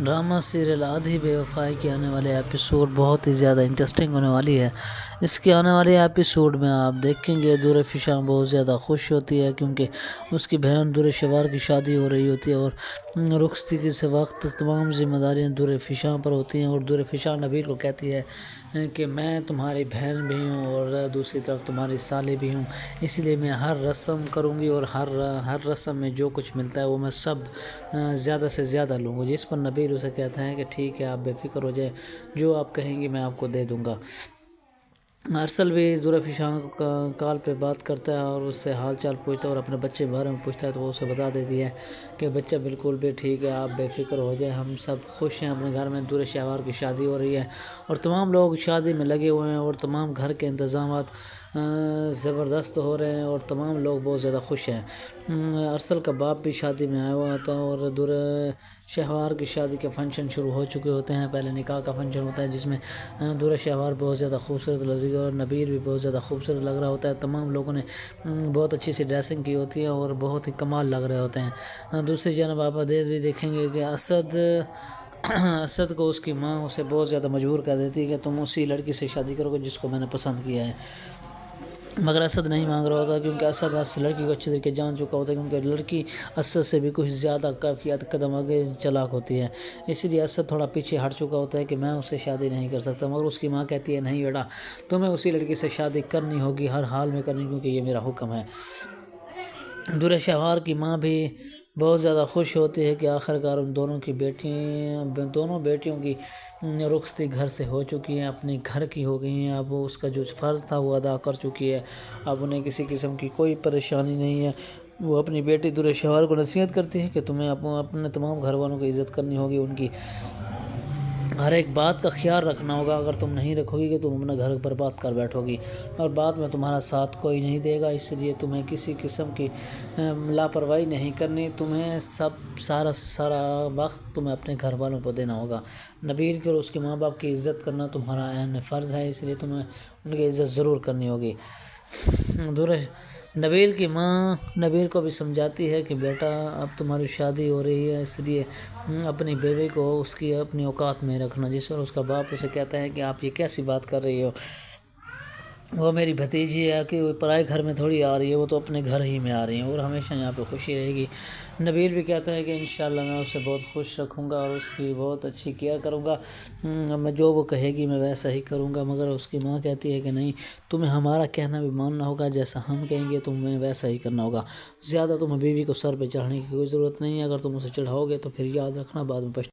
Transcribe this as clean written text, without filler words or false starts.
Drama serial آدھی بے وفائی کی آنے والے ایپیسوڈ بہت ہی زیادہ انٹرسٹنگ ہونے والی ہے۔ اس کے آنے والے ایپیسوڈ میں آپ دیکھیں گے دور فشاں بہت زیادہ خوش ہوتی ہے کیونکہ اس کی بہن دور شوار کی شادی ہو رہی ہوتی ہے اور رخصتی سے وقت تمام ذمہ داریاں دور فشاں پر ہوتی ہیں، اور دور فشاں نبیل کو کہتی ہے کہ میں تمہاری بہن بھی ہوں اور دوسری طرف تمہاری سالی بھی ہوں، اس لیے میں ہر رسم کروں گی اور ہر رسم میں جو کچھ ملتا ہے وہ میں سب زیادہ سے زیادہ لوں گا، جس پر نبیل اسے کہتا ہے کہ ٹھیک ہے آپ بے فکر ہو جائیں، جو آپ کہیں گی میں آپ کو دے دوں گا۔ ارسل بھی دور فشاں کا کال پہ بات کرتا ہے اور اس سے حال چال پوچھتا ہے اور اپنے بچے کے بارے میں پوچھتا ہے، تو وہ اسے بتا دیتی ہے کہ بچہ بالکل بھی ٹھیک ہے، آپ بے فکر ہو جائیں، ہم سب خوش ہیں، اپنے گھر میں دور شہوار کی شادی ہو رہی ہے اور تمام لوگ شادی میں لگے ہوئے ہیں اور تمام گھر کے انتظامات زبردست ہو رہے ہیں اور تمام لوگ بہت زیادہ خوش ہیں۔ ارسل کا باپ بھی شادی میں آیا ہوا تھا اور دور شہوار کی شادی کے فنکشن شروع ہو چکے ہوتے ہیں۔ پہلے نکاح کا فنکشن ہوتا ہے جس میں دور شہوار بہت زیادہ خوبصورت لگ رہی ہے اور نبیل بھی بہت زیادہ خوبصورت لگ رہا ہوتا ہے، تمام لوگوں نے بہت اچھی سی ڈریسنگ کی ہوتی ہے اور بہت ہی کمال لگ رہے ہوتے ہیں۔ دوسری جانب آپ بھی دیکھیں گے کہ اسد کو اس کی ماں اسے بہت زیادہ مجبور کر دیتی ہے کہ تم اسی لڑکی سے شادی کرو گے جس کو میں نے پسند کیا ہے، مگر اسد نہیں مانگ رہا ہوتا کیونکہ اسد اس لڑکی کو اچھی طریقے جان چکا ہوتا ہے، کیونکہ لڑکی اسد سے بھی کچھ زیادہ کافی قدم آگے چلاک ہوتی ہے، اسی لیے اسد تھوڑا پیچھے ہٹ چکا ہوتا ہے کہ میں اس سے شادی نہیں کر سکتا، مگر اس کی ماں کہتی ہے نہیں بیٹا تمہیں اسی لڑکی سے شادی کرنی ہوگی، ہر حال میں کرنی، کیونکہ یہ میرا حکم ہے۔ دور شہوار کی ماں بھی بہت زیادہ خوش ہوتی ہے کہ آخرکار ان دونوں بیٹیوں کی رخصتی گھر سے ہو چکی ہے، اپنے گھر کی ہو گئی ہیں، اب وہ اس کا جو فرض تھا وہ ادا کر چکی ہے، اب انہیں کسی قسم کی کوئی پریشانی نہیں ہے۔ وہ اپنی بیٹی دور شہوار کو نصیحت کرتی ہے کہ تمہیں اپنے تمام گھر والوں کی عزت کرنی ہوگی، ان کی ہر ایک بات کا خیال رکھنا ہوگا، اگر تم نہیں رکھو گی کہ تم اپنا گھر برباد کر بیٹھو گی اور بعد میں تمہارا ساتھ کوئی نہیں دے گا، اس لیے تمہیں کسی قسم کی لاپرواہی نہیں کرنی، تمہیں سارا وقت تمہیں اپنے گھر والوں کو دینا ہوگا، نبیل کی اور اس کے ماں باپ کی عزت کرنا تمہارا عین فرض ہے، اس لیے تمہیں ان کی عزت ضرور کرنی ہوگی۔ نبیل کی ماں نبیل کو بھی سمجھاتی ہے کہ بیٹا اب تمہاری شادی ہو رہی ہے، اس لیے اپنی بیوی کو اس کی اپنی اوقات میں رکھنا، جس پر اس کا باپ اسے کہتا ہے کہ آپ یہ کیسی بات کر رہی ہو، وہ میری بھتیجی ہے کہ وہ پرائے گھر میں تھوڑی آ رہی ہے، وہ تو اپنے گھر ہی میں آ رہی ہیں اور ہمیشہ یہاں پہ خوشی رہے گی۔ نبیل بھی کہتا ہے کہ انشاءاللہ میں اسے بہت خوش رکھوں گا اور اس کی بہت اچھی کیئر کروں گا، میں جو وہ کہے گی میں ویسا ہی کروں گا، مگر اس کی ماں کہتی ہے کہ نہیں تمہیں ہمارا کہنا بھی ماننا ہوگا، جیسا ہم کہیں گے تمہیں ویسا ہی کرنا ہوگا، زیادہ تمہیں بیوی کو سر پہ چڑھنے کی کوئی ضرورت نہیں ہے، اگر تم اسے چڑھاؤ گے تو پھر یاد رکھنا بعد میں